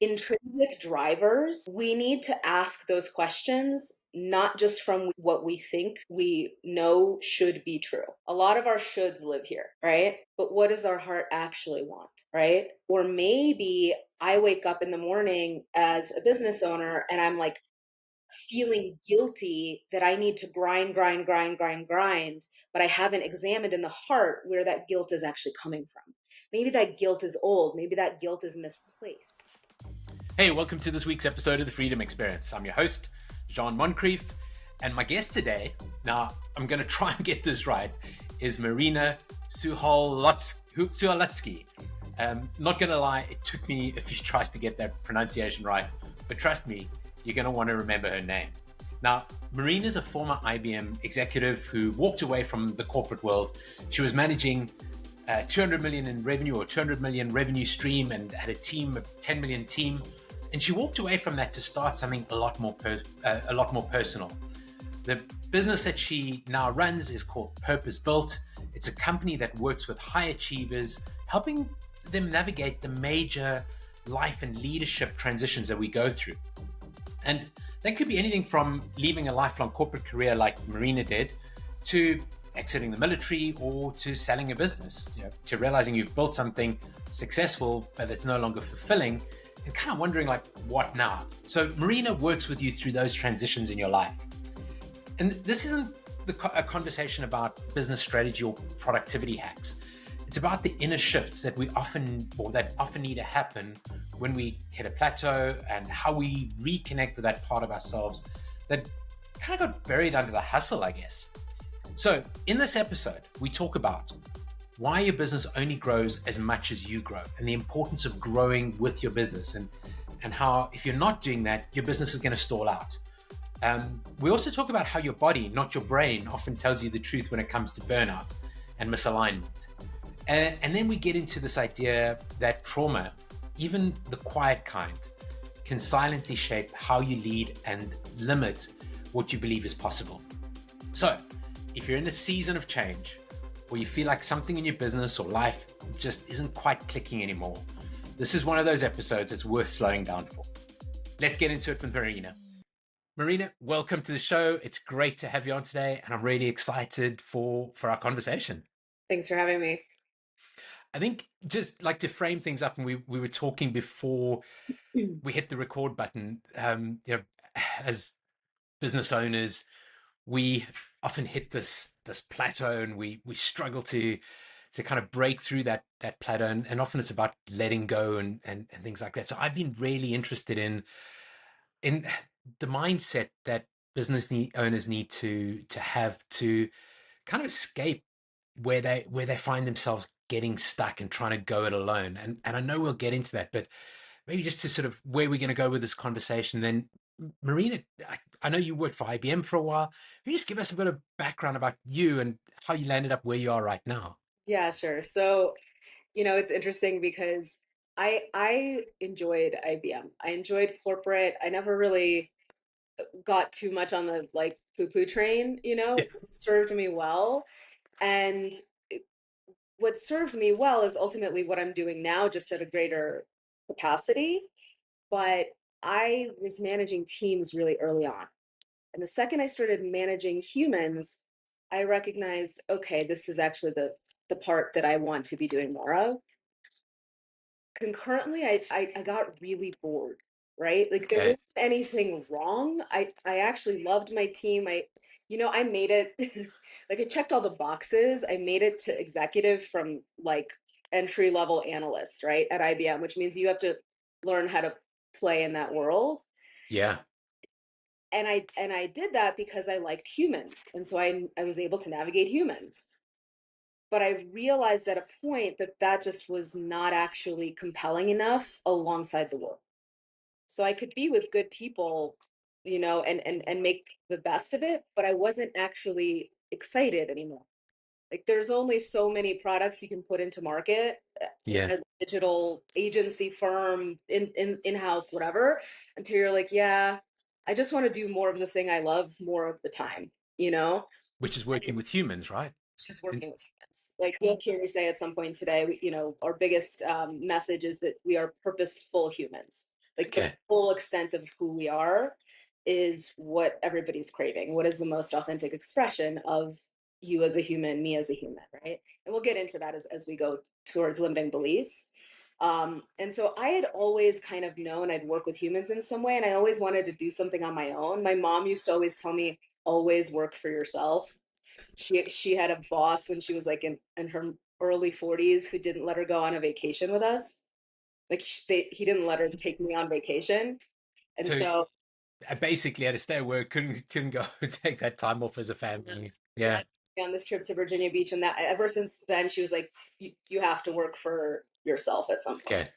intrinsic drivers, we need to ask those questions, not just from what we think we know should be true. A lot of our shoulds live here, right? But what does our heart actually want, right? Or maybe I wake up in the morning as a business owner and I'm like feeling guilty that I need to grind, but I haven't examined in the heart where that guilt is actually coming from. Maybe that guilt is old. Maybe that guilt is misplaced. Hey, welcome to this week's episode of The Freedom Experience. I'm your host, Jean Moncrief, and my guest today, now I'm going to try and get this right, is Marina Suholutsky. Not going to lie, it took me a few tries to get that pronunciation right, but trust me, you're going to want to remember her name. Now, Marina is a former IBM executive who walked away from the corporate world. She was managing 200 million in revenue or 200 million revenue stream and had a 10 million team. And she walked away from that to start something a lot more personal. The business that she now runs is called Purpose Built. It's a company that works with high achievers, helping them navigate the major life and leadership transitions that we go through. And that could be anything from leaving a lifelong corporate career like Marina did, to exiting the military, or to selling a business, to realizing you've built something successful, but it's no longer fulfilling, and kind of wondering like, what now? So Marina works with you through those transitions in your life. And this isn't a conversation about business strategy or productivity hacks. It's about the inner shifts that often need to happen when we hit a plateau, and how we reconnect with that part of ourselves that kind of got buried under the hustle, I guess. So in this episode, we talk about why your business only grows as much as you grow, and the importance of growing with your business, and how if you're not doing that, your business is going to stall out. We also talk about how your body, not your brain, often tells you the truth when it comes to burnout and misalignment. And then we get into this idea that trauma, even the quiet kind, can silently shape how you lead and limit what you believe is possible. So if you're in a season of change, or you feel like something in your business or life just isn't quite clicking anymore, this is one of those episodes that's worth slowing down for. Let's get into it with Marina. Marina, welcome to the show. It's great to have you on today, and I'm really excited for our conversation. Thanks for having me. I think just like to frame things up, and we were talking before we hit the record button, as business owners, we often hit this plateau, and we struggle to kind of break through that plateau, and often it's about letting go and things like that. So I've been really interested in the mindset that business owners need to have to kind of escape where they find themselves getting stuck and trying to go it alone. And I know we'll get into that, but maybe just to sort of where we're going to go with this conversation. Then Marina, I know you worked for IBM for a while. Can you just give us a bit of background about you and how you landed up where you are right now? Yeah, sure. So, it's interesting because I enjoyed IBM. I enjoyed corporate. I never really got too much on the like poo-poo train, It served me well. And what served me well is ultimately what I'm doing now, just at a greater capacity. But I was managing teams really early on. And the second I started managing humans, I recognized, okay, this is actually the part that I want to be doing more of. Concurrently, I got really bored, right? Like there Okay. wasn't anything wrong. I actually loved my team. I made it like I checked all the boxes. I made it to executive from like entry level analyst, right, at IBM, which means you have to learn how to play in that world. Yeah. And I did that because I liked humans. And so I was able to navigate humans. But I realized at a point that just was not actually compelling enough alongside the work. So I could be with good people, and make the best of it, but I wasn't actually excited anymore. Like there's only so many products you can put into market Yeah. as a digital agency firm, in-house, whatever, until you're like, yeah, I just want to do more of the thing I love more of the time, Which is working with humans, right? just working with humans. Like you'll hear me say at some point today, our biggest message is that we are purposeful humans. Like the Okay. full extent of who we are is what everybody's craving. What is the most authentic expression of you as a human, me as a human, right? And we'll get into that as we go towards limiting beliefs. And so I had always kind of known I'd work with humans in some way, and I always wanted to do something on my own. My mom used to always tell me, always work for yourself. She had a boss when she was like in her early 40s who didn't let her go on a vacation with us. Like he didn't let her take me on vacation. And So so I basically had to stay at work, couldn't go take that time off as a family. yes, Yeah. yeah, on this trip to Virginia Beach, and that ever since then she was like, you have to work for yourself at some point. Okay.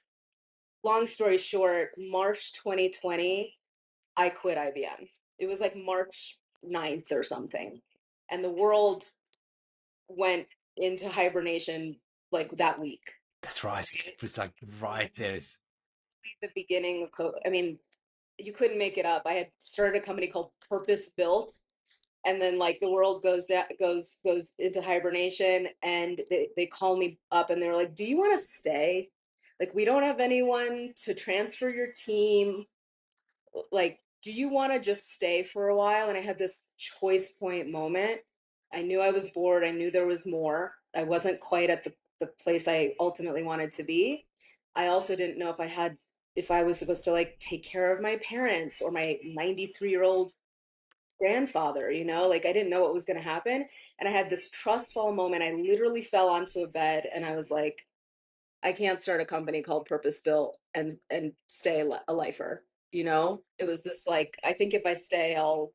Long story short, March 2020, I quit IBM. It was like March 9th or something. And the world went into hibernation like that week. That's right. It was like right there. The beginning of COVID. I mean, you couldn't make it up. I had started a company called Purpose Built, and then like the world goes into hibernation, and they call me up and they're like, "Do you want to stay? Like, we don't have anyone to transfer your team. Like, do you want to just stay for a while?" And I had this choice point moment. I knew I was bored. I knew there was more. I wasn't quite at the place I ultimately wanted to be. I also didn't know if I was supposed to like take care of my parents or my 93-year-old grandfather, like I didn't know what was going to happen. And I had this trust fall moment. I literally fell onto a bed and I was like, I can't start a company called Purpose Built and stay a lifer. It was this like, I think if I stay, I'll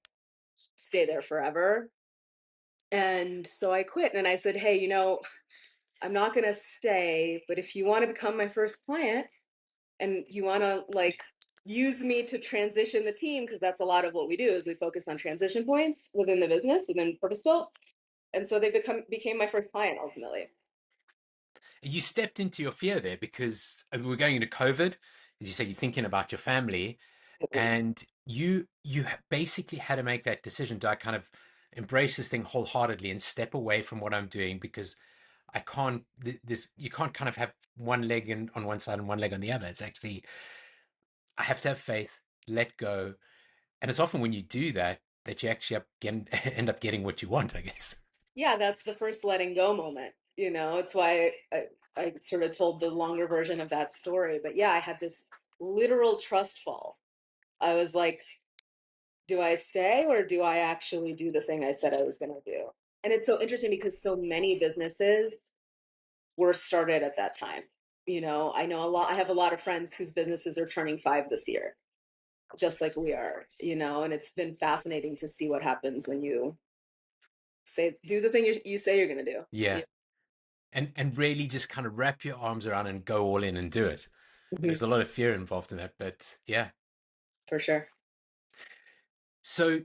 stay there forever. And so I quit and I said, hey, I'm not going to stay, but if you want to become my first client and you want to like use me to transition the team, because that's a lot of what we do is we focus on transition points within the business, within Purpose Built. And so they became my first client ultimately. You stepped into your fear there because we're going into COVID. As you said, you're thinking about your family, It was. and you basically had to make that decision. Do I kind of embrace this thing wholeheartedly and step away from what I'm doing because I can't this you can't kind of have one leg on one side and one leg on the other. It's actually I have to have faith, let go, and it's often when you do that that you actually end up getting what you want, I guess. Yeah, that's the first letting go moment. It's why I sort of told the longer version of that story. But yeah, I had this literal trust fall. I was like, do I stay or do I actually do the thing I said I was going to do? And it's so interesting because so many businesses were started at that time. I know I have a lot of friends whose businesses are turning 5 this year, just like we are, and it's been fascinating to see what happens when you do the thing you say you're going to do. Yeah. And really just kind of wrap your arms around and go all in and do it. Mhm. There's a lot of fear involved in that, but yeah. For sure. So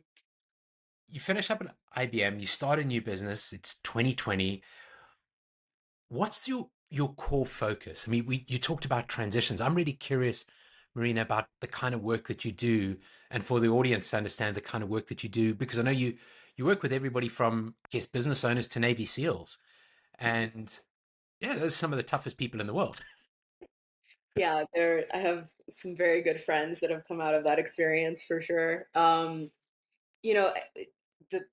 you finish up at IBM, you start a new business, it's 2020. What's your core focus? I mean, you talked about transitions. I'm really curious, Marina, about the kind of work that you do, and for the audience to understand the kind of work that you do, because I know you work with everybody from, I guess, business owners to Navy SEALs, and yeah, those are some of the toughest people in the world. Yeah, I have some very good friends that have come out of that experience for sure. You know,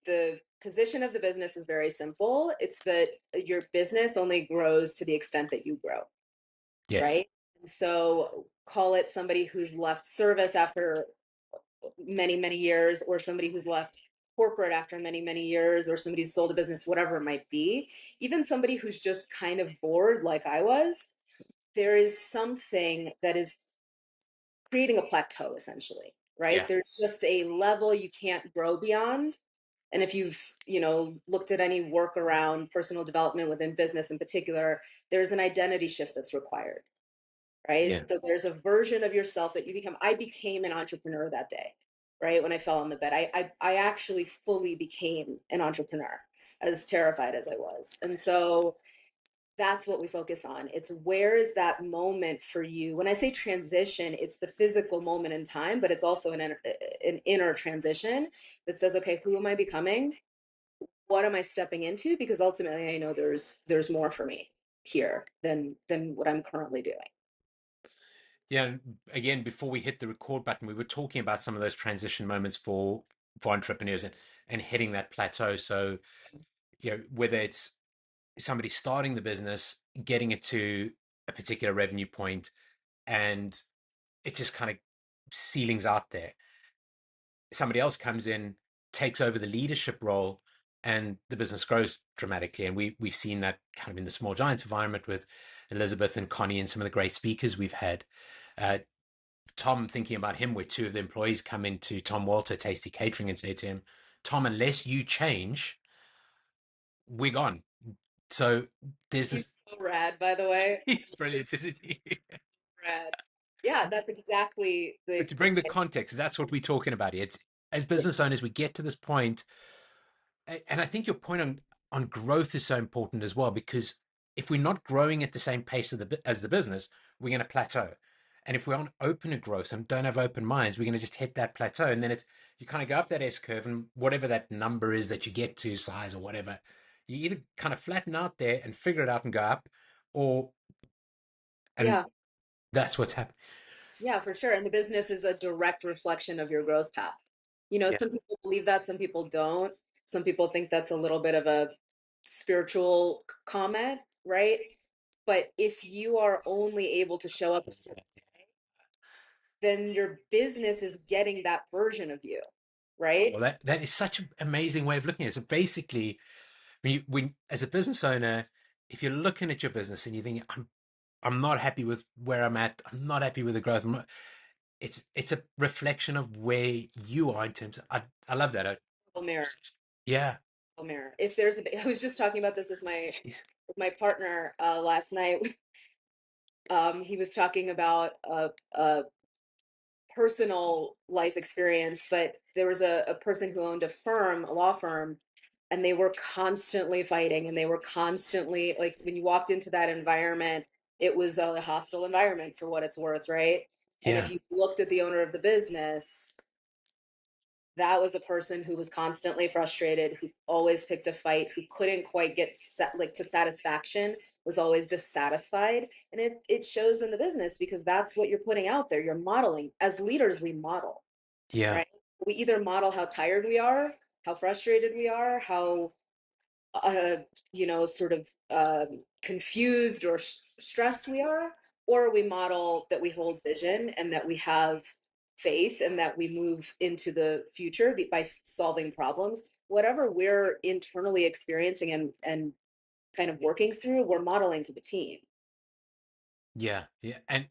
the position of the business is very simple. It's that your business only grows to the extent that you grow, Yes. right? So call it somebody who's left service after many, many years, or somebody who's left corporate after many, many years, or somebody who's sold a business, whatever it might be. Even somebody who's just kind of bored, like I was, there is something that is creating a plateau essentially, right? Yeah. There's just a level you can't grow beyond. And if you've, looked at any work around personal development within business in particular, there's an identity shift that's required, right? Yeah. So there's a version of yourself that you become. I became an entrepreneur that day, right? When I fell on the bed, I actually fully became an entrepreneur, as terrified as I was. And so that's what we focus on. It's where is that moment for you? When I say transition, it's the physical moment in time, but it's also an inner transition that says, okay, who am I becoming? What am I stepping into? Because ultimately I know there's more for me here than what I'm currently doing. Yeah, and again, before we hit the record button, we were talking about some of those transition moments for entrepreneurs and hitting that plateau. So, whether it's somebody starting the business, getting it to a particular revenue point, and it just kind of ceilings out there. Somebody else comes in, takes over the leadership role, and the business grows dramatically. And we've seen that kind of in the small giants environment with Elizabeth and Connie and some of the great speakers we've had. Uh, Tom, thinking about him, where two of the employees come into Tom Walter, Tasty Catering, and say to him, Tom, unless you change, we're gone. So there's He's this, so rad, by the way. he's brilliant, isn't he? Rad. Yeah, that's exactly But to bring the context, that's what we're talking about here. It's, as business owners, we get to this point, and I think your point on growth is so important as well, because if we're not growing at the same pace as the business, we're going to plateau. And if we aren't open to growth and don't have open minds, we're going to just hit that plateau. And then it's, you kind of go up that S curve, and whatever that number is that you get to, size or whatever, you either kind of flatten out there and figure it out and go up, or, and yeah, that's what's happening. yeah, for sure. And the business is a direct reflection of your growth path. You know, Yeah. some people believe that, some people don't. Some people think that's a little bit of a spiritual comment, right? But if you are only able to show up a certain way, then your business is getting that version of you, right? Oh, that is such an amazing way of looking at it. So basically, when as a business owner, if you're looking at your business and you think, I'm not happy with where I'm at, I'm not happy with the growth. It's a reflection of where you are in terms of. I love that. Mirror, Yeah. mirror. If there's I was just talking about this Jeez. with my partner last night. He was talking about a personal life experience, but there was a person who owned a firm, a law firm, and they were constantly fighting, and they were constantly like, when you walked into that environment, it was a hostile environment for what it's worth, right? And if Yeah. you looked at the owner of the business, that was a person who was constantly frustrated, who always picked a fight, who couldn't quite get like to satisfaction, was always dissatisfied. And it shows in the business, because that's what you're putting out there. You're modeling. As leaders, we model, Yeah. right? We either model how tired we are, how frustrated we are, how uh, sort of confused or stressed we are, or we model that we hold vision and that we have faith and that we move into the future by solving problems. Whatever we're internally experiencing and kind of working through, we're modeling to the team. Yeah. Yeah. And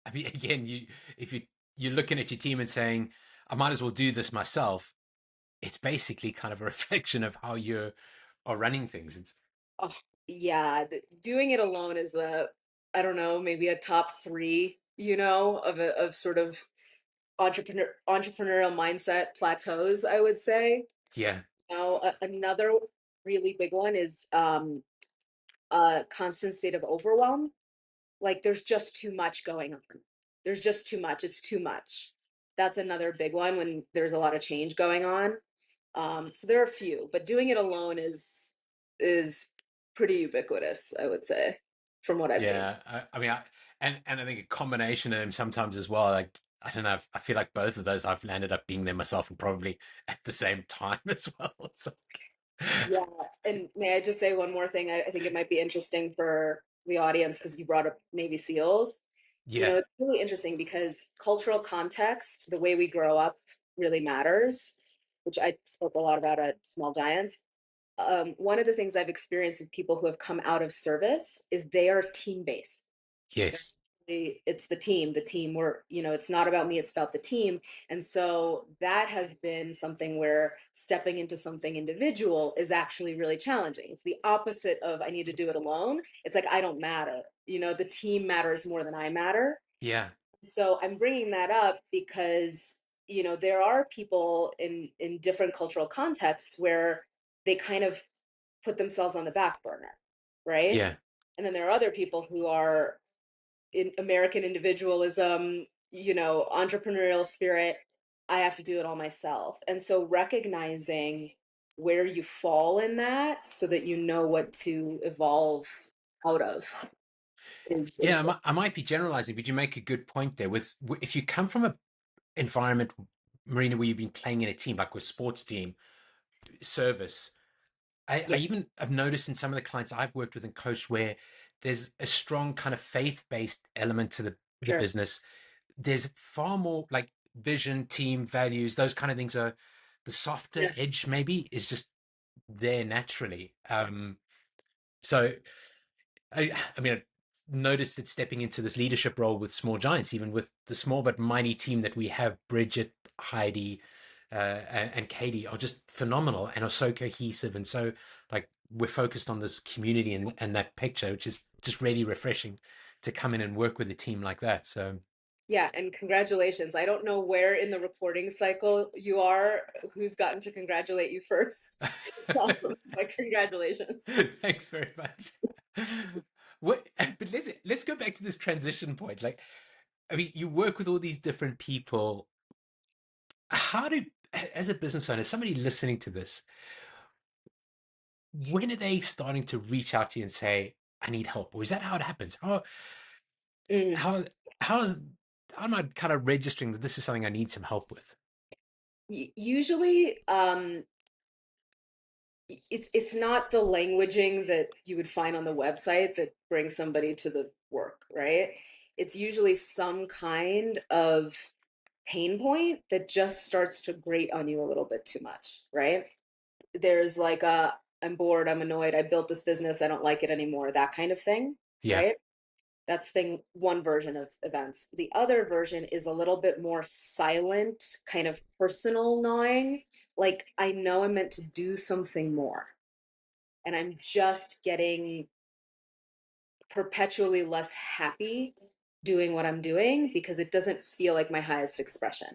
I mean, again, if you're looking at your team and saying, I might as well do this myself, it's basically kind of a reflection of how you are running things. It's Oh, yeah, doing it alone is I don't know, maybe a top three, of sort of entrepreneurial mindset plateaus, I would say. yeah. Another really big one is a constant state of overwhelm. Like, there's just too much going on. There's just too much. It's too much. That's another big one when there's a lot of change going on. So there are a few, but doing it alone is pretty ubiquitous, I would say, from what I've gained. Yeah, I mean, and I think a combination of them sometimes as well. Like, I don't know, I feel like both of those I've landed up being there myself, and probably at the same time as well. So, Yeah, and may I just say one more thing? I think it might be interesting for the audience, because you brought up Navy SEALs. yeah, It's really interesting because cultural context, the way we grow up, really matters, which I spoke a lot about at Small Giants. One of the things I've experienced with people who have come out of service is they are team based. yes, It's the team where, it's not about me, it's about the team. And so that has been something where stepping into something individual is actually really challenging. It's the opposite of I need to do it alone. It's like, I don't matter. The team matters more than I matter. yeah, So I'm bringing that up because, there are people in different cultural contexts where they kind of put themselves on the back burner, right? yeah, And then there are other people who are in American individualism, entrepreneurial spirit. I have to do it all myself. And so recognizing where you fall in that so that you know what to evolve out of. is Yeah, important. I might be generalizing, but you make a good point there. With if you come from a environment, Marina, where you've been playing in a team, like with sports team, service, I Yeah, even have noticed in some of the clients I've worked with and coached where there's a strong kind of faith-based element to the sure. business. There's far more like vision, team values, those kind of things are the softer Yes. edge maybe is just there naturally. So I mean, I noticed it stepping into this leadership role with Small Giants, even with the small but mighty team that we have. Bridget, Heidi, and Katie are just phenomenal and are so cohesive and so like we're focused on this community and that picture, which is just really refreshing to come in and work with a team like that. So Yeah, and congratulations. I don't know where in the recording cycle you are, who's gotten to congratulate you first. Like, congratulations. thanks very much. What, but let's go back to this transition point. Like, I mean, you work with all these different people. How do, as a business owner, somebody listening to this, when are they starting to reach out to you and say, "I need help"? Or is that how it happens? Mm. How how is how am I kind of registering that this is something I need some help with? Usually, it's not the languaging that you would find on the website that brings somebody to the work, right? It's usually some kind of pain point that just starts to grate on you a little bit too much, right? There's like a I'm bored, I'm annoyed, I built this business, I don't like it anymore, that kind of thing, Yeah, right? That's thing one version of events. The other version is a little bit more silent, kind of personal gnawing. Like, I know I'm meant to do something more, and I'm just getting perpetually less happy doing what I'm doing because it doesn't feel like my highest expression.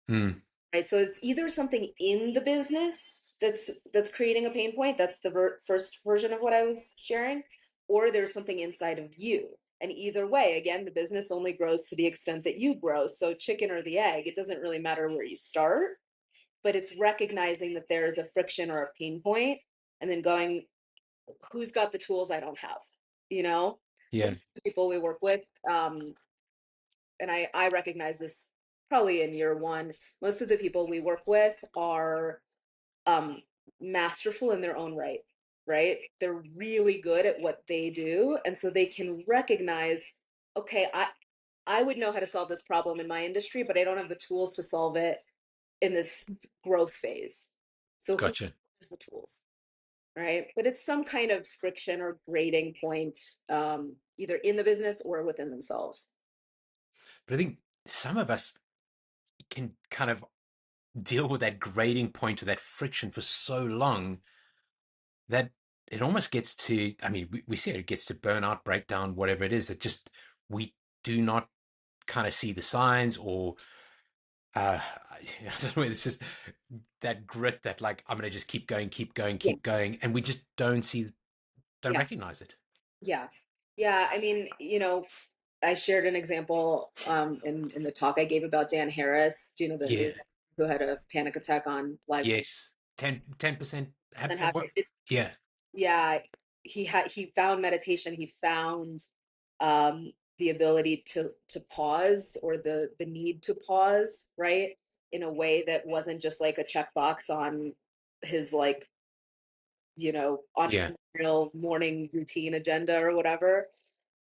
mm, Right? So it's either something in the business that's creating a pain point. That's the first version of what I was sharing, or there's something inside of you. And either way, again, the business only grows to the extent that you grow. So chicken or the egg, it doesn't really matter where you start, but it's recognizing that there is a friction or a pain point, and then going, who's got the tools I don't have? You know, yeah, most people we work with, and I recognize this probably in year one, most of the people we work with are um, masterful in their own right, right? They're really good at what they do. And so they can recognize, okay, I would know how to solve this problem in my industry, but I don't have the tools to solve it in this growth phase. So who gotcha. has the tools, right? But it's some kind of friction or grading point, either in the business or within themselves. But I think some of us can kind of deal with that grading point or that friction for so long that it almost gets to, I mean, we see it gets to burnout, breakdown, whatever it is, that just we do not kind of see the signs or I don't know, it's just that grit that like I'm gonna just keep going, keep going, Yeah. keep going, and we just don't Yeah. recognize it. Yeah. Yeah. I mean, I shared an example in the talk I gave about Dan Harris. Do you know the Yeah. who had a panic attack on live Yes. 10% and what? happy? Yeah. Yeah, he found meditation. He found the ability to pause, or the need to pause, right, in a way that wasn't just like a checkbox on his, like, Yeah. entrepreneurial morning routine agenda or whatever.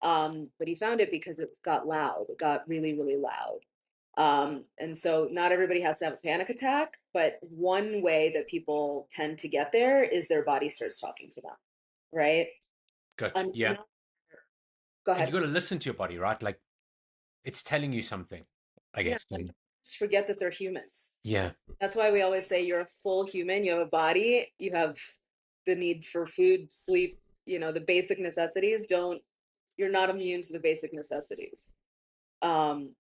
But he found it because it got loud. It got really, really loud. And so not everybody has to have a panic attack, but one way that people tend to get there is their body starts talking to them, right? Gotcha. Yeah. Another, go And you ahead. got to listen to your body, right? Like it's telling you something, I Yeah, guess. and And just forget that they're humans. yeah. That's why we always say you're a full human. You have a body, you have the need for food, sleep, the basic necessities. You're not immune to the basic necessities. Um,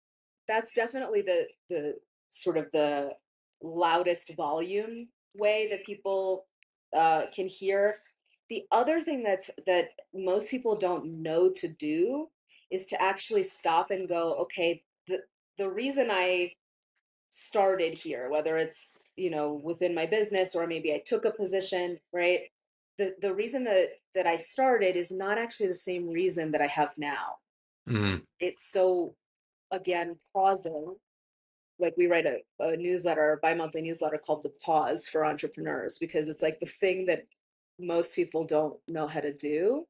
that's definitely the sort of the loudest volume way that people can hear. The other thing that most people don't know to do is to actually stop and go, okay, the reason I started here, whether it's within my business or maybe I took a position, right? The reason that I started is not actually the same reason that I have now. Mm. It's so, again, pausing. Like we write a newsletter, a bi-monthly newsletter called The Pause for entrepreneurs, because it's like the thing that most people don't know how to do.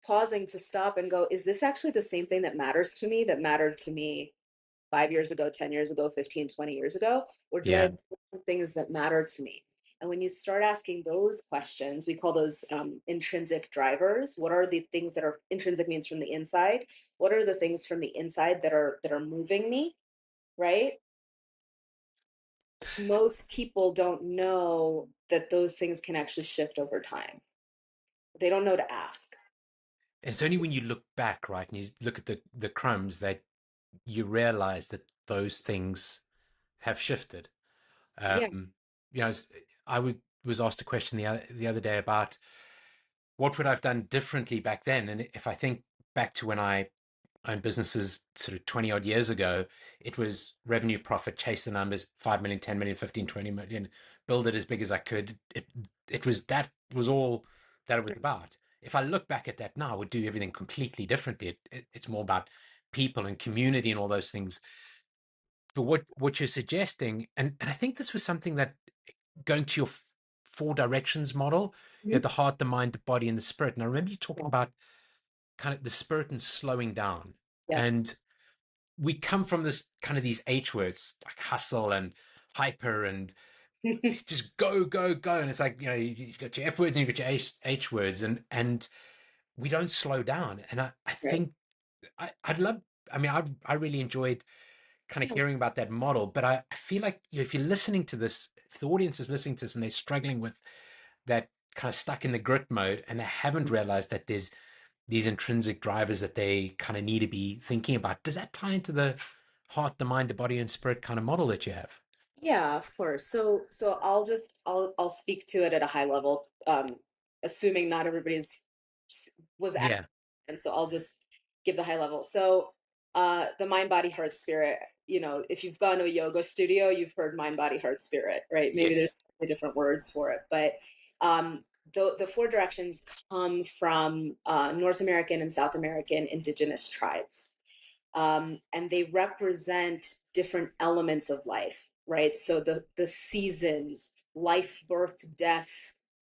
Pausing to stop and go, is this actually the same thing that matters to me, that mattered to me 5 years ago, 10 years ago, 15, 20 years ago? Or do I Yeah. have different things that matter to me? And when you start asking those questions, we call those intrinsic drivers. What are the things that are intrinsic, means from the inside? What are the things from the inside that are moving me, right? Most people don't know that those things can actually shift over time. They don't know to ask. And it's only when you look back, right, and you look at the crumbs that you realize that those things have shifted. Yeah. You know, I was asked a question the other day about what would I've done differently back then, and if I think back to when I owned businesses sort of 20 odd years ago, it was revenue, profit, chase the numbers, 5 million, 10 million, 15, 20 million, build it as big as I could. It was, that was all that it was about. If I look back at that now, I would do everything completely differently. It's more about people and community and all those things. But what you're suggesting, and I think this was something that, going to your four directions model, you Mhm. had the heart, the mind, the body, and the spirit. And I remember you talking about kind of the spirit and slowing down. Yeah. And we come from this kind of these H words like hustle and hyper and just go, go, go. And it's like, you got your F words and you got your H words, and we don't slow down. And I Right. think I'd love, I mean, I really enjoyed kind of Yeah. hearing about that model, but I feel like, if you're listening to this, if the audience is listening to this and they're struggling with that, kind of stuck in the grit mode, and they haven't realized that there's these intrinsic drivers that they kind of need to be thinking about, does that tie into the heart, the mind, the body, and spirit kind of model that you have? Yeah, of course. So I'll speak to it at a high level, assuming not everybody's was at, Yeah. and so I'll just give the high level. So the mind, body, heart, spirit, if you've gone to a yoga studio, you've heard mind, body, heart, spirit, right? Maybe Yes. there's different words for it, but the four directions come from North American and South American indigenous tribes. And they represent different elements of life, right? So the seasons, life, birth, death,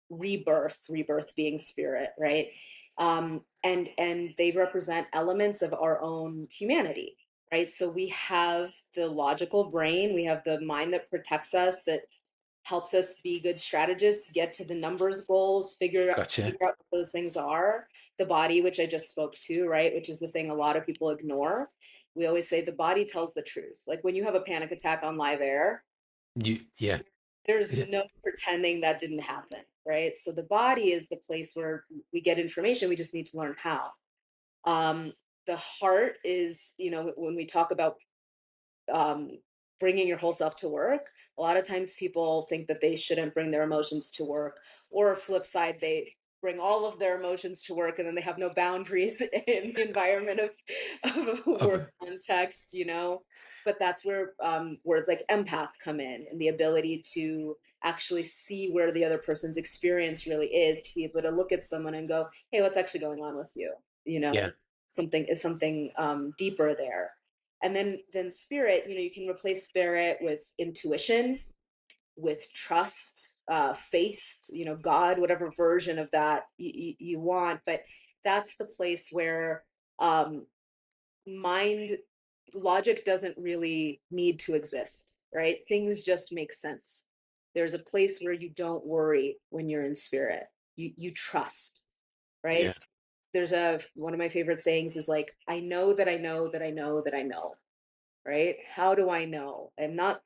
rebirth being spirit, right? And they represent elements of our own humanity, right? So we have the logical brain, we have the mind that protects us, that helps us be good strategists, get to the numbers goals, Gotcha. figure out what those things are. The body, which I just spoke to, right, which is the thing a lot of people ignore. We always say the body tells the truth. Like when you have a panic attack on live air, Yeah. there's Is it? no pretending that didn't happen, right? So the body is the place where we get information. We just need to learn how. Um, the heart is, when we talk about um, bringing your whole self to work, a lot of times people think that they shouldn't bring their emotions to work, or flip side, they bring all of their emotions to work and then they have no boundaries in the environment of a work Oh, context. But that's where words like empath come in, and the ability to actually see where the other person's experience really is, to be able to look at someone and go, hey, what's actually going on with you, yeah. something deeper there. And then spirit, you can replace spirit with intuition, with trust, faith, God, whatever version of that you want. But that's the place where um, mind logic doesn't really need to exist, right? Things just make sense. There's a place where you don't worry when you're in spirit. You trust, right? Yeah. There's a one of my favorite sayings is like, I know that I know that I know that I know, right? How do I know? I'm not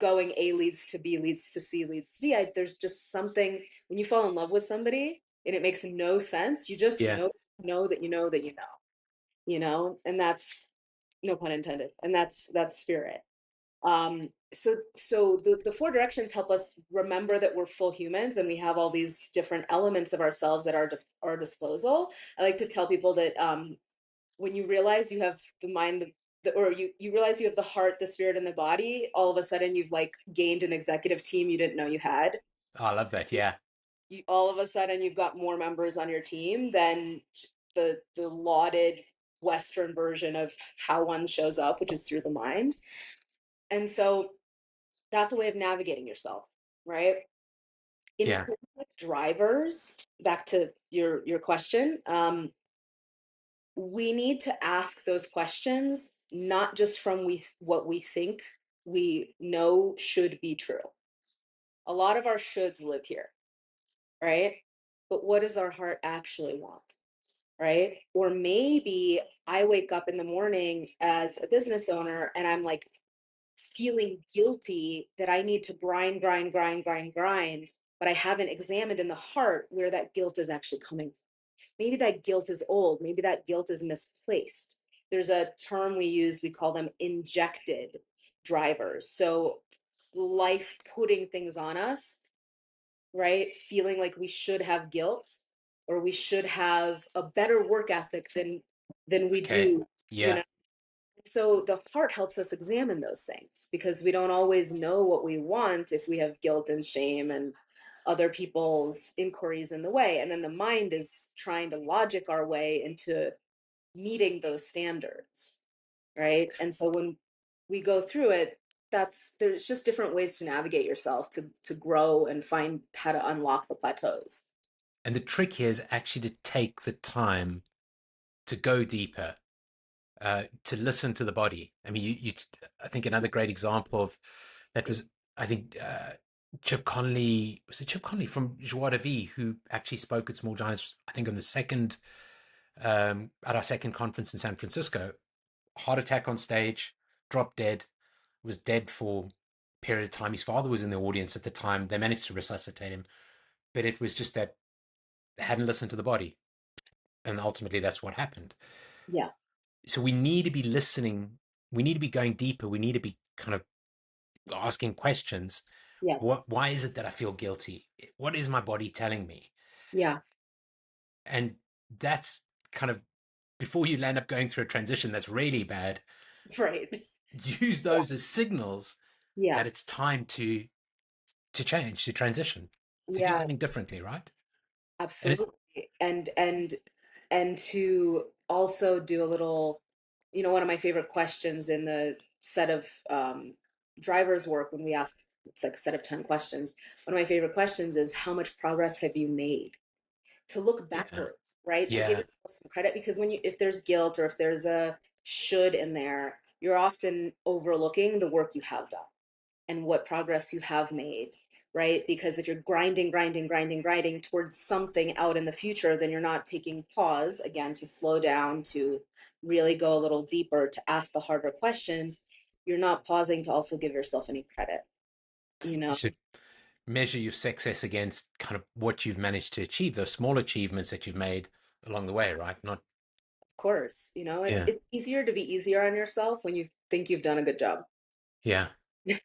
going A leads to B leads to C leads to D. There's just something when you fall in love with somebody and it makes no sense. You just Yeah. know that you know that and that's no pun intended. And that's spirit. So the four directions help us remember that we're full humans and we have all these different elements of ourselves at our disposal. I like to tell people that when you realize you have the mind, or you realize you have the heart, the spirit, and the body, all of a sudden you've like gained an executive team you didn't know you had. Oh, I love that. Yeah. All of a sudden you've got more members on your team than the lauded Western version of how one shows up, which is through the mind. And so that's a way of navigating yourself, right? In Yeah. terms of drivers, back to your question, we need to ask those questions not just from what we think we know should be true. A lot of our shoulds live here, right? But what does our heart actually want? Right? Or maybe I wake up in the morning as a business owner and I'm like feeling guilty that I need to grind, but I haven't examined in the heart where that guilt is actually coming from. Maybe that guilt is old, maybe that guilt is misplaced. There's a term we use, we call them injected drivers. So life putting things on us, right? Feeling like we should have guilt or we should have a better work ethic than we Okay. do, you Yeah. know. So the heart helps us examine those things because we don't always know what we want if we have guilt and shame and other people's inquiries in the way. And then the mind is trying to logic our way into meeting those standards, right? And so when we go through it, there's just different ways to navigate yourself to grow and find how to unlock the plateaus. And the trick here is actually to take the time to go deeper, to listen to the body. I mean, I think another great example of that was, I think, Chip Conley, was it Chip Conley from Joie de Vie, who actually spoke at Small Giants, I think on the second, at our second conference in San Francisco. Heart attack on stage, dropped dead, was dead for a period of time. His father was in the audience at the time. They managed to resuscitate him, but it was just that they hadn't listened to the body. And ultimately, that's what happened. Yeah. So we need to be listening. We need to be going deeper. We need to be kind of asking questions. Yes. Why is it that I feel guilty? What is my body telling me? Yeah. And that's kind of before you land up going through a transition that's really bad, Right. use those as signals Yeah. that it's time to change, to transition, to do Yeah. something differently, right? And it, Absolutely. And to also do a little, one of my favorite questions in the set of drivers work when we ask, it's like a set of 10 questions. One of my favorite questions is how much progress have you made? To look yeah, backwards, right? To give yeah, yourself some credit because if there's guilt or if there's a should in there, you're often overlooking the work you have done and what progress you have made, right? Because if you're grinding towards something out in the future, then you're not taking pause again to slow down, to really go a little deeper, to ask the harder questions. You're not pausing to also give yourself any credit, you you know? should measure your success against kind of what you've managed to achieve, those small achievements that you've made along the way, right? Not, Of course, it's yeah, it's easier to be easier on yourself when you think you've done a good job, yeah. you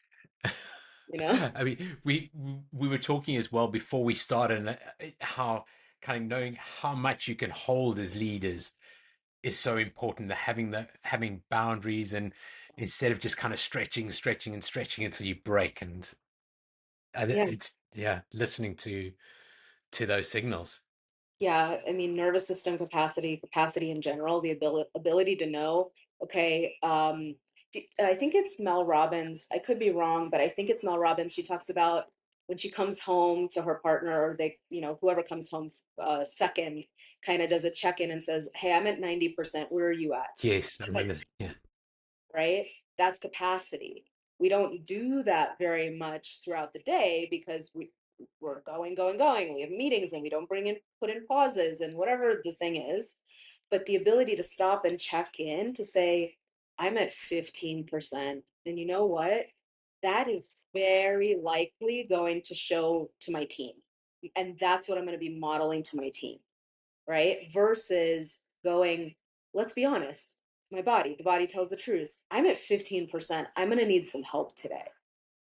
know? I mean, we were talking as well before we started, how kind of knowing how much you can hold as leaders is so important. Having boundaries, and instead of just kind of stretching until you break. And Yeah. it's yeah, listening to those signals. Yeah, I mean, nervous system capacity in general, the ability to know, okay, I think it's Mel Robbins. I could be wrong, but I think it's Mel Robbins. She talks about when she comes home to her partner, or whoever comes home second, kind of does a check-in and says, "Hey, I'm at 90%. Where are you at?" Yes, I remember. Yeah, Right? That's capacity. We don't do that very much throughout the day because we're going. We have meetings and we don't put in pauses and whatever the thing is. But the ability to stop and check in to say, I'm at 15%. And you know what? That is very likely going to show to my team. And that's what I'm going to be modeling to my team, right? Versus going, let's be honest, the body tells the truth. I'm at 15%. I'm going to need some help today.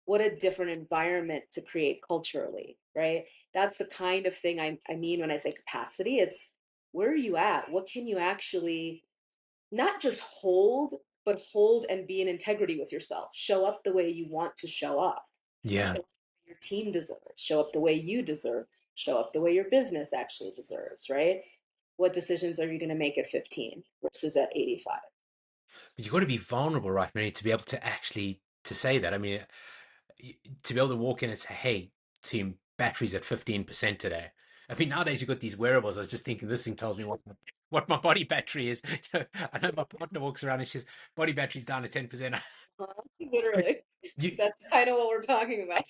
What a different environment to create culturally, right? That's the kind of thing I mean when I say capacity. It's where are you at? What can you actually not just hold, but hold and be in integrity with yourself? Show up the way you want to show up. yeah. Show up the way your team deserves. Show up the way you deserve. Show up the way your business actually deserves, right? what decisions are you going to make at 15 versus at 85? But you've got to be vulnerable, right, Mary, to be able to actually to say that. I mean, to be able to walk in and say, "Hey, team, battery's at 15% today." I mean, nowadays you've got these wearables. I was just thinking, this thing tells me what my body battery is. I know my partner walks around and she's body battery's down to 10%. Literally. You, That's kind of what we're talking about.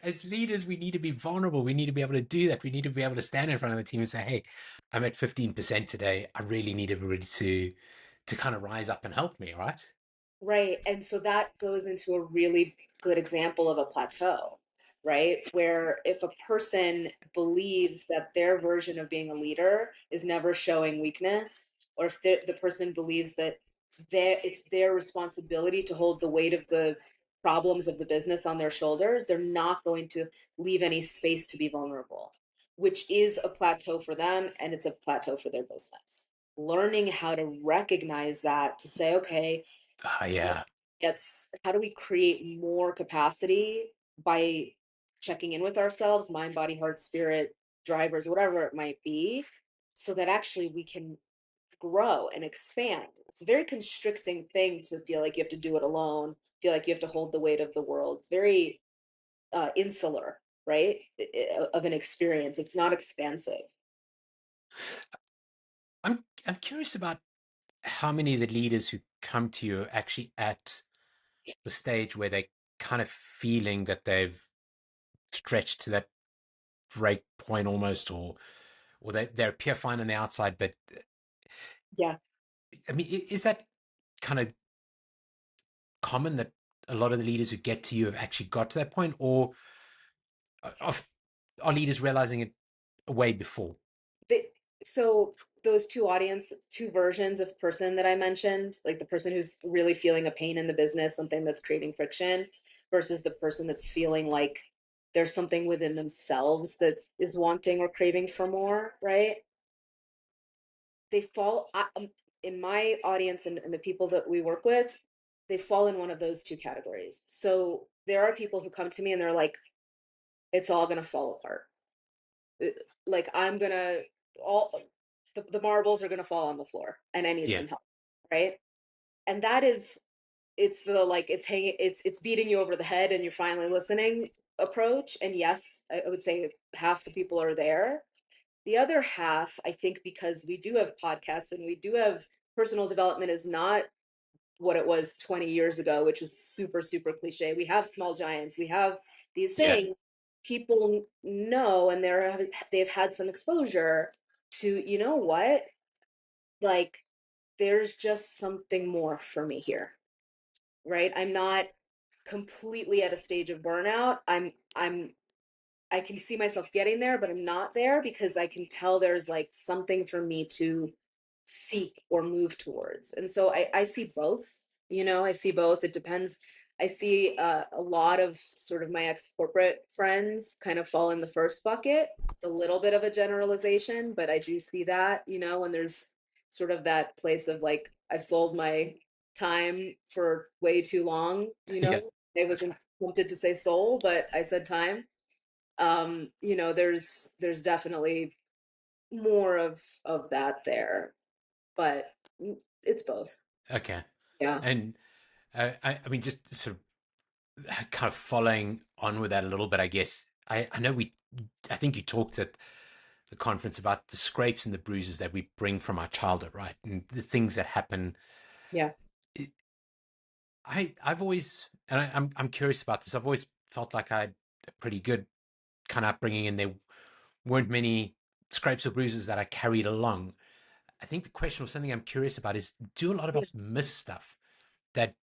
as leaders, we need to be vulnerable. We need to be able to do that. We need to be able to stand in front of the team and say, "Hey, I'm at 15% today. I really need everybody to kind of rise up and help me." Right? Right. And so that goes into a really good example of a plateau, right? Where if a person believes that their version of being a leader is never showing weakness, or if the person believes that it's their responsibility to hold the weight of the problems of the business on their shoulders, they're not going to leave any space to be vulnerable, which is a plateau for them and it's a plateau for their business. Learning how to recognize that to say, okay, Yeah. it's how do we create more capacity by checking in with ourselves, mind, body, heart, spirit, drivers, whatever it might be, so that actually we can grow and expand. It's a very constricting thing to feel like you have to do it alone, feel like you have to hold the weight of the world. It's very insular, right? Of an experience. It's not expansive. I'm curious about how many of the leaders who come to you are actually at the stage where they kind of feeling that they've stretched to that break point almost, or they appear fine on the outside, but Yeah. I mean, is that kind of common that a lot of the leaders who get to you have actually got to that point, or are, are leaders realizing it way before? the, so those two versions of person that I mentioned, like the person who's really feeling a pain in the business, something that's creating friction, versus the person that's feeling like there's something within themselves that is wanting or craving for more, right? They fall in my audience and the people that we work with, they fall in one of those two categories. So there are people who come to me and they're like, it's all going to fall apart. Like I'm gonna all the marbles are gonna fall on the floor and I need Yeah, some help, right? And that is it's the like it's hanging it's beating you over the head and you're finally listening approach. And yes, I would say half the people are there. The other half, I think, because we do have podcasts and we do have personal development is not what it was 20 years ago, which was super, super cliche. We have small giants, we have these yeah, things. People know and they've had some exposure to, you know what? Like, there's just something more for me here, right? I'm not completely at a stage of burnout. I can see myself getting there, but I'm not there because I can tell there's like something for me to seek or move towards. And so I see both, I see both. It depends. I see a lot of sort of my ex-corporate friends kind of fall in the first bucket. It's a little bit of a generalization, but I do see that, when there's sort of that place of like, I've sold my time for way too long, yeah. I wasn't tempted to say soul, but I said time. There's definitely more of that there, but it's both. Okay. Yeah. And I mean, just sort of kind of following on with that a little bit, I guess. I know I think you talked at the conference about the scrapes and the bruises that we bring from our childhood, right? And the things that happen. Yeah. I've always, and I'm curious about this. I've always felt like I had a pretty good kind of upbringing, and there weren't many scrapes or bruises that I carried along. I think the question or something I'm curious about is: do a lot of Yeah. us miss stuff that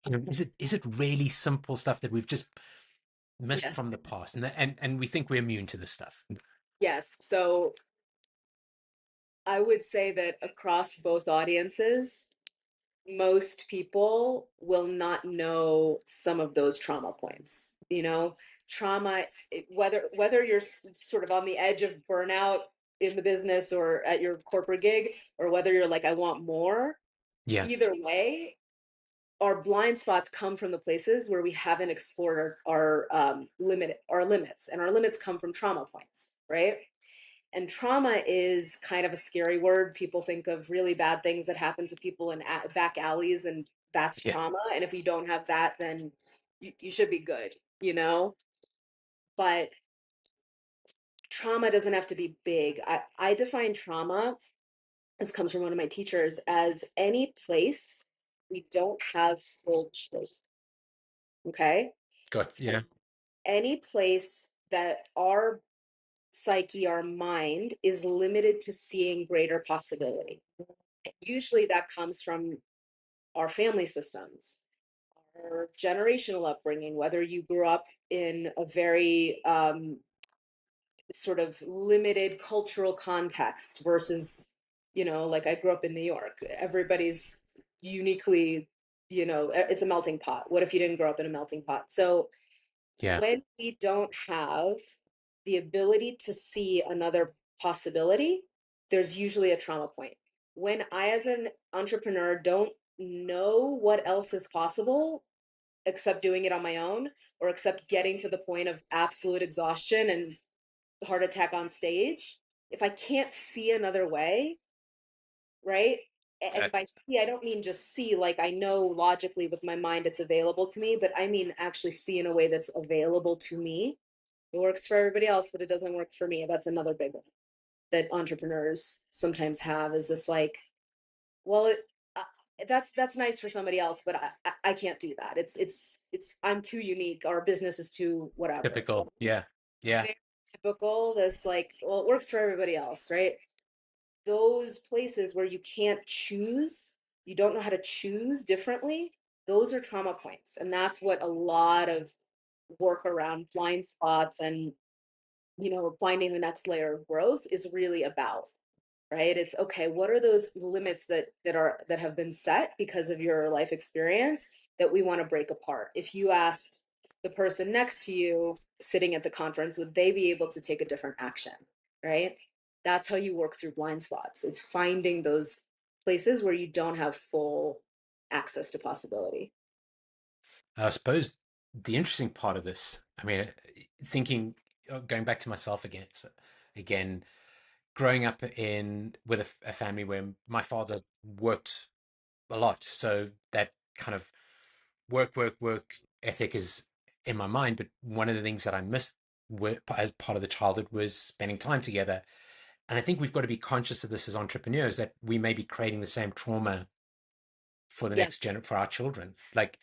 is it really simple stuff that we've just missed Yes. from the past, and we think we're immune to this stuff? Yes. So I would say that across both audiences, most people will not know some of those trauma points. Trauma, whether you're sort of on the edge of burnout in the business or at your corporate gig, or whether you're like, I want more, Yeah, either way, our blind spots come from the places where we haven't explored our limits, and our limits come from trauma points, right? And trauma is kind of a scary word. People think of really bad things that happen to people in back alleys, and that's Yeah. trauma. And if you don't have that, then you should be good, you know? But trauma doesn't have to be big. I define trauma, this comes from one of my teachers, as any place we don't have full choice. Okay. Got, So yeah. any place that our psyche, our mind, is limited to seeing greater possibility. Usually that comes from our family systems, our generational upbringing, whether you grew up in a very sort of limited cultural context versus, like I grew up in New York. Everybody's uniquely, it's a melting pot. What if you didn't grow up in a melting pot? So Yeah. when we don't have the ability to see another possibility, there's usually a trauma point. When I, as an entrepreneur, don't know what else is possible except doing it on my own, or except getting to the point of absolute exhaustion and heart attack on stage, if I can't see another way, right? And by That's see, I don't mean just see, like I know logically with my mind it's available to me, but I mean actually see in a way that's available to me. It works for everybody else, but it doesn't work for me. That's another big one that entrepreneurs sometimes have, is this like, well, uh, that's nice for somebody else, but I can't do that. It's I'm too unique. Our business is too whatever. typical. Yeah. Yeah. Very typical. This like, well, it works for everybody else, right? Those places where you can't choose, you don't know how to choose differently, those are trauma points. And that's what a lot of work around blind spots and, finding the next layer of growth is really about, right? It's okay, what are those limits that have been set because of your life experience that we want to break apart? If you asked the person next to you sitting at the conference, would they be able to take a different action, right? That's how you work through blind spots. It's finding those places where you don't have full access to possibility. I suppose the interesting part of this, I mean, thinking, going back to myself again, again, growing up in with a family where my father worked a lot, so that kind of work ethic is in my mind. But one of the things that I missed as part of the childhood was spending time together. And I think we've got to be conscious of this as entrepreneurs, that we may be creating the same trauma for the next Yes. for our children. Like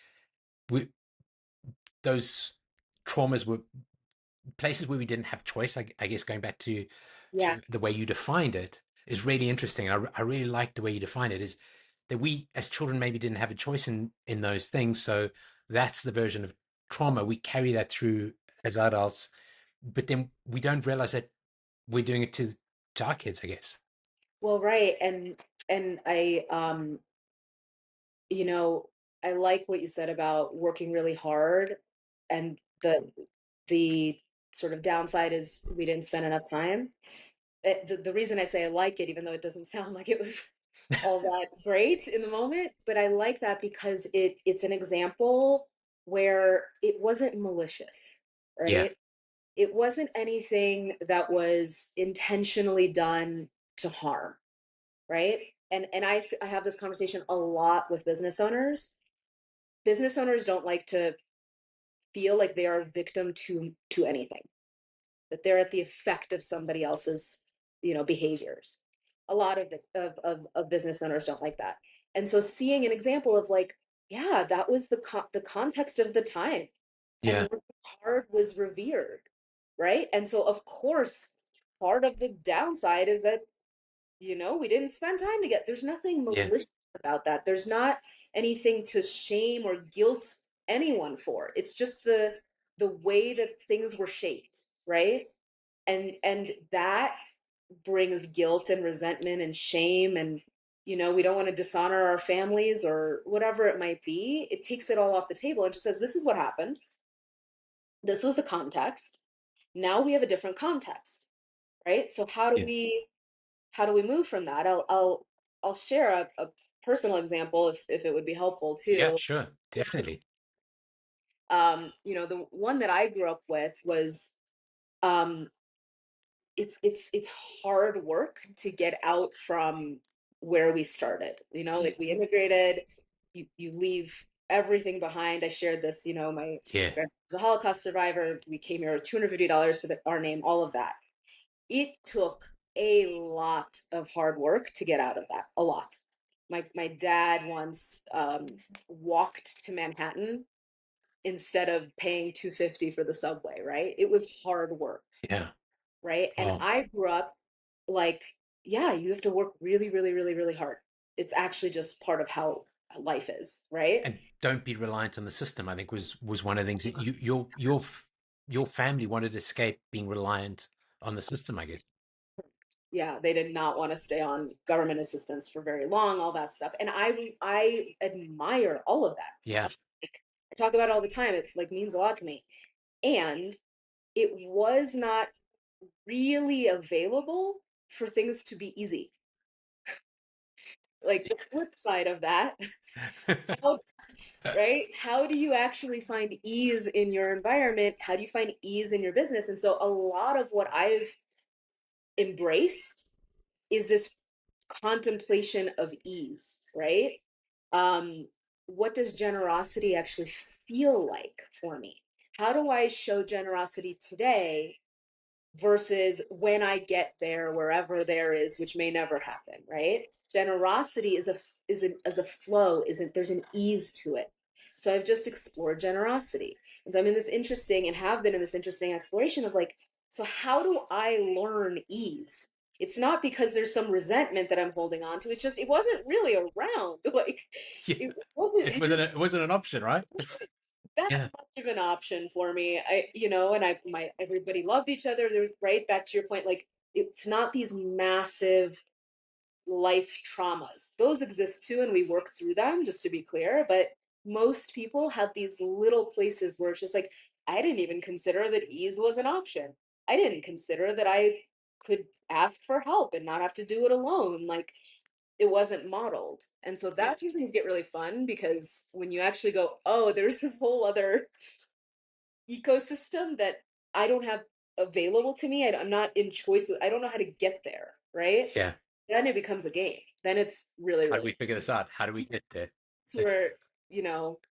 we, those traumas were places where we didn't have choice. I guess going back Yeah. to the way you defined it is really interesting. I really like the way you define it, is that we as children maybe didn't have a choice in those things. So that's the version of trauma. We carry that through as adults, but then we don't realize that we're doing it to our kids, I guess. Well, right. And you know, I like what you said about working really hard, and the sort of downside is we didn't spend enough time. The reason I say I like it, even though it doesn't sound like it was all that great in the moment, but I like that because it's an example where it wasn't malicious, Yeah. right? It wasn't anything that was intentionally done to harm, right? And I have this conversation a lot with business owners. Business owners don't like to feel like they are a victim to anything, that they're at the effect of somebody else's, behaviors. A lot of business owners don't like that. And so seeing an example of like, yeah, that was the context of the time, and Yeah. working hard was revered, right? And so of course part of the downside is that, we didn't spend time together. There's nothing Yeah. malicious about that. There's not anything to shame or guilt anyone for. It's just the way that things were shaped, right? And that brings guilt and resentment and shame, and we don't want to dishonor our families or whatever it might be. It takes it all off the table and just says, this is what happened. This was the context. Now we have a different context, right? So Yeah. how do we move from that? I'll share a personal example if it would be helpful Yeah. too. Sure. Definitely. The one that I grew up with was, um, it's hard work to get out from where we started. Like we immigrated, you leave everything behind. I shared this, my Yeah. grandpa was a Holocaust survivor. We came here with $250 to our name, all of that. It took a lot of hard work to get out of that. A lot. My dad once walked to Manhattan instead of paying 250 for the subway, right? It was hard work, Yeah. right? And Well, I grew up like, yeah, you have to work really, really, really, really hard. It's actually just part of how life is, right? and don't be reliant on the system, I think was one of the things that your family wanted to escape being reliant on the system, I guess. Yeah, they did not want to stay on government assistance for very long, all that stuff. And I admire all of Yeah. that. Like, I talk about it all the time. It like means a lot to me. And it was not really available for things to be easy. Like the flip side of that, how, right? How do you actually find ease in your environment? How do you find ease in your business? And so a lot of what I've embraced is this contemplation of ease, right? Um, what does generosity actually feel like for me? How do I show generosity today versus when I get there, wherever there is, which may never happen, right? Generosity is a flow, isn't there's an ease to it. So I've just explored generosity. And so I'm in this interesting and have been in this interesting exploration of like, so how do I learn ease? It's not because there's some resentment that I'm holding on to. It's just it wasn't really around. Like Yeah. it wasn't It it wasn't just it wasn't an option, right? that Yeah. much of an option for me. And my everybody loved each other. There's right back to your point, like it's not these massive life traumas. Those exist too, and we work through them, just to be clear. But most people have these little places where it's just like, I didn't even consider that ease was an option. I didn't consider that I could ask for help and not have to do it alone. Like it wasn't modeled. And so Yeah. that's where things get really fun because when you actually go, oh, there's this whole other ecosystem that I don't have available to me. I'm not in choice. I don't know how to get there, right? Yeah. Then it becomes a game. Then it's really, How do really, we figure this out? How do we get there? it's where,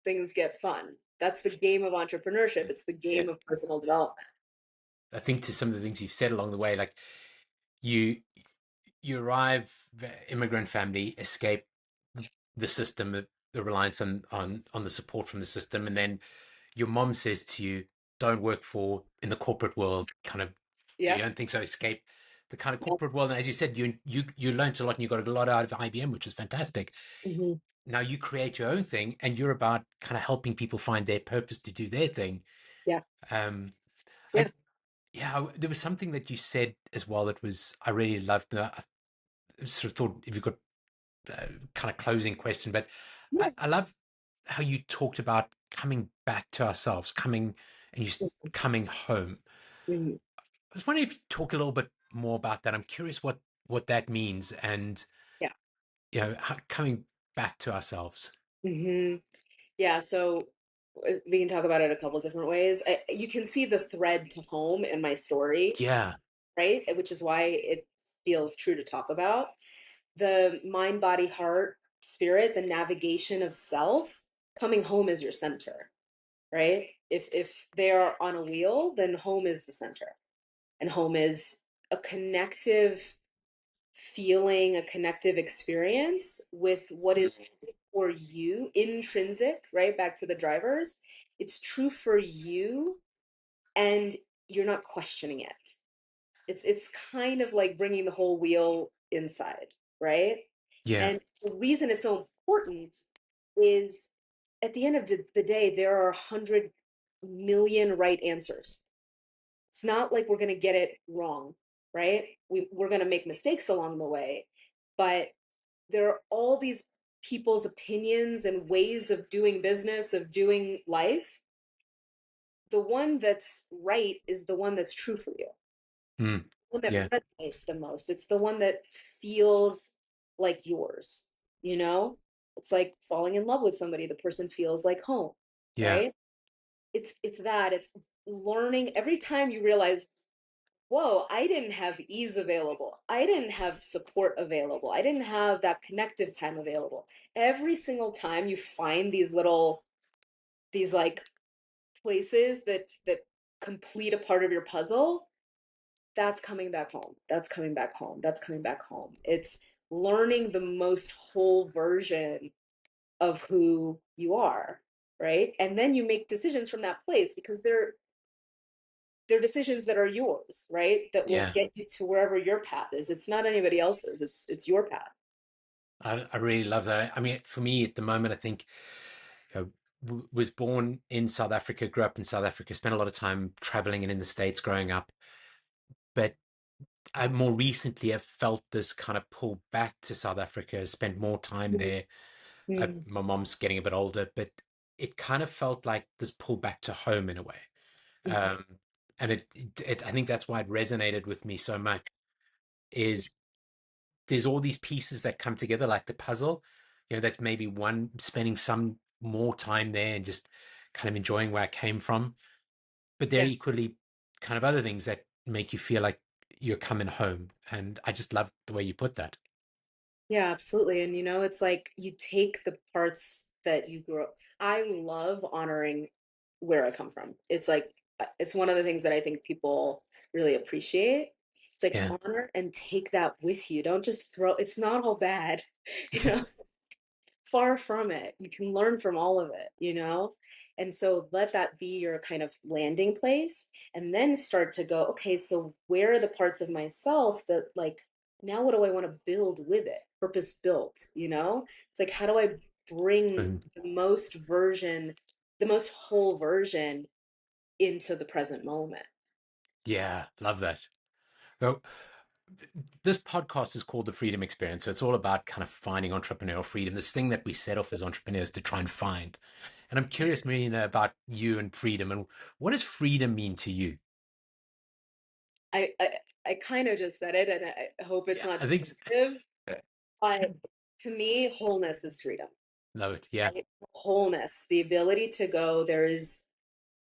things get fun. That's the game of entrepreneurship. It's the Yeah. game of personal development. I think to some of the things you've said along the way, like you you arrive, immigrant family, escape the system, the reliance on the support from the system, and then your mom says to you, "Don't work for in the corporate world." Kind of, you Yeah. don't think so? Escape the kind of Yeah. corporate world, and as you said, you learned a lot, and you got a lot out of IBM, which is fantastic. Hmm. Now you create your own thing, and you're about kind of helping people find their purpose to do their thing. Yeah. Um, Yeah. I yeah, there was something that you said as well that was I really loved. I sort of thought if you've got kind of closing question, but Yeah. I love how you talked about coming back to ourselves, coming home. Hmm. I was wondering if you talk a little bit more about that. I'm curious what that means, and Yeah. how, coming back to ourselves. Hmm. Yeah. So we can talk about it a couple different ways. You can see the thread to home in my story, Yeah, right? Which is why it feels true to talk about. The mind, body, heart, spirit, the navigation of self, coming home is your center, right? If they are on a wheel, then home is the center. And home is a connective feeling, a connective experience with what is true for you, intrinsic, right? Back to the drivers. It's true for you and you're not questioning it. It's kind of like bringing the whole wheel inside, right? yeah, And the reason it's so important is at the end of the day, there are 100 million right answers. It's not like we're going to get it wrong, right? We're going to make mistakes along the way, but there are all these people's opinions and ways of doing business, of doing life. The one that's right is the one that's true for you, mm, one that yeah, resonates the most. It's the one that feels like yours, you know? It's like falling in love with somebody. The person feels like home, yeah, right? It's that. It's learning every time you realize, whoa, I didn't have ease available. I didn't have support available. I didn't have that connective time available. Every single time you find these like places that complete a part of your puzzle, that's coming back home. That's coming back home. That's coming back home. It's learning the most whole version of who you are, right? And then you make decisions from that place because they're decisions that are yours, right? That will Yeah. get you to wherever your path is. It's not anybody else's. It's your path. I really love that. I mean, for me at the moment, I think, was born in South Africa, grew up in South Africa, spent a lot of time traveling and in the States growing up. But I more recently have felt this kind of pull back to South Africa, spent more time there. Mm-hmm. My mom's getting a bit older, but it kind of felt like this pull back to home in a way. Um, and I think that's why it resonated with me so much is there's all these pieces that come together like the puzzle, that's maybe one spending some more time there and just kind of enjoying where I came from. But they're Yeah. equally kind of other things that make you feel like you're coming home. And I just love the way you put that. Yeah, absolutely. And it's like you take the parts that you grew up. I love honoring where I come from. It's like it's one of the things that I think people really appreciate. It's like Yeah. honor and take that with you. Don't just throw, it's not all bad. You know, far from it. You can learn from all of it. And so let that be your kind of landing place and then start to go, okay, so where are the parts of myself that like now what do I want to build with it? Purpose built. It's like how do I bring And the most whole version into the present moment? yeah, love that. So this podcast is called The Freedom Experience. So it's all about kind of finding entrepreneurial freedom, this thing that we set off as entrepreneurs to try and find. And I'm curious, Marina, about you and freedom. And what does freedom mean to you? I I, I kind of just said it and I hope it's Yeah, not I think so. definitive, but to me, wholeness is freedom. Love it. Yeah. Right? Wholeness, the ability to go, there is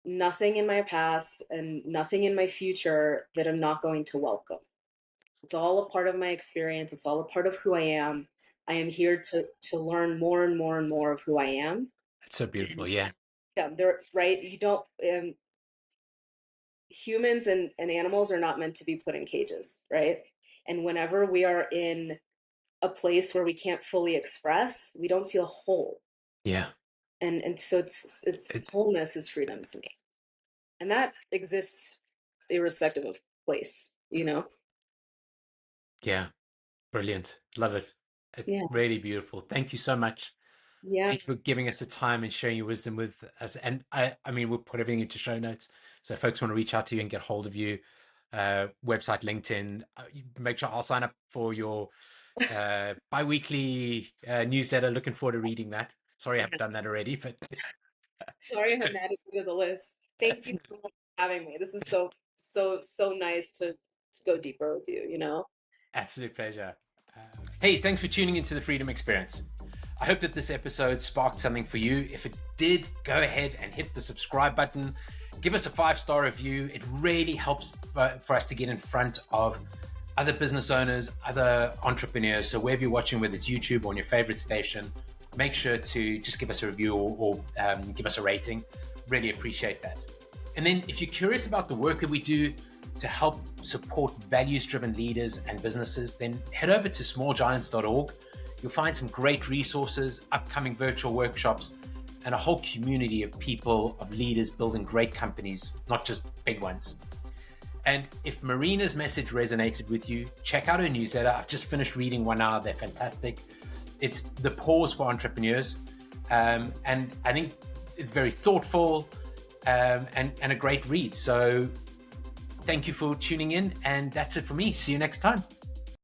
nothing in my past and nothing in my future that I'm not going to welcome. It's all a part of my experience. It's all a part of who I am. I am here to learn more and more and more of who I am. It's so beautiful. And Yeah. yeah, they're right. You don't humans and animals are not meant to be put in cages, right? And whenever we are in a place where we can't fully express, we don't feel whole. Yeah. And so it's It, wholeness is freedom to me. And that exists irrespective of place. yeah. Brilliant. Love it. It's Yeah. really beautiful. Thank you so much. Yeah. Thank you for giving us the time and sharing your wisdom with us. And I mean, we'll put everything into show notes. So if folks want to reach out to you and get hold of you, website, LinkedIn, make sure I'll sign up for your bi-weekly newsletter. Looking forward to reading that. Sorry, I haven't done that already, but Sorry I haven't added you to the list. Thank you so much for having me. This is so nice to go deeper with you. absolute pleasure. Hey, thanks for tuning into the Freedom Experience. I hope that this episode sparked something for you. If it did, go ahead and hit the subscribe button. Give us a 5-star review. It really helps for us to get in front of other business owners, other entrepreneurs. So wherever you're watching, whether it's YouTube or on your favorite station, make sure to just give us a review or give us a rating. Really appreciate that. And then if you're curious about the work that we do to help support values-driven leaders and businesses, then head over to smallgiants.org. You'll find some great resources, upcoming virtual workshops, and a whole community of people, of leaders building great companies, not just big ones. And if Marina's message resonated with you, check out her newsletter. I've just finished reading one now. They're fantastic. It's The Pause for Entrepreneurs. And I think it's very thoughtful and a great read. So thank you for tuning in. And that's it for me. See you next time.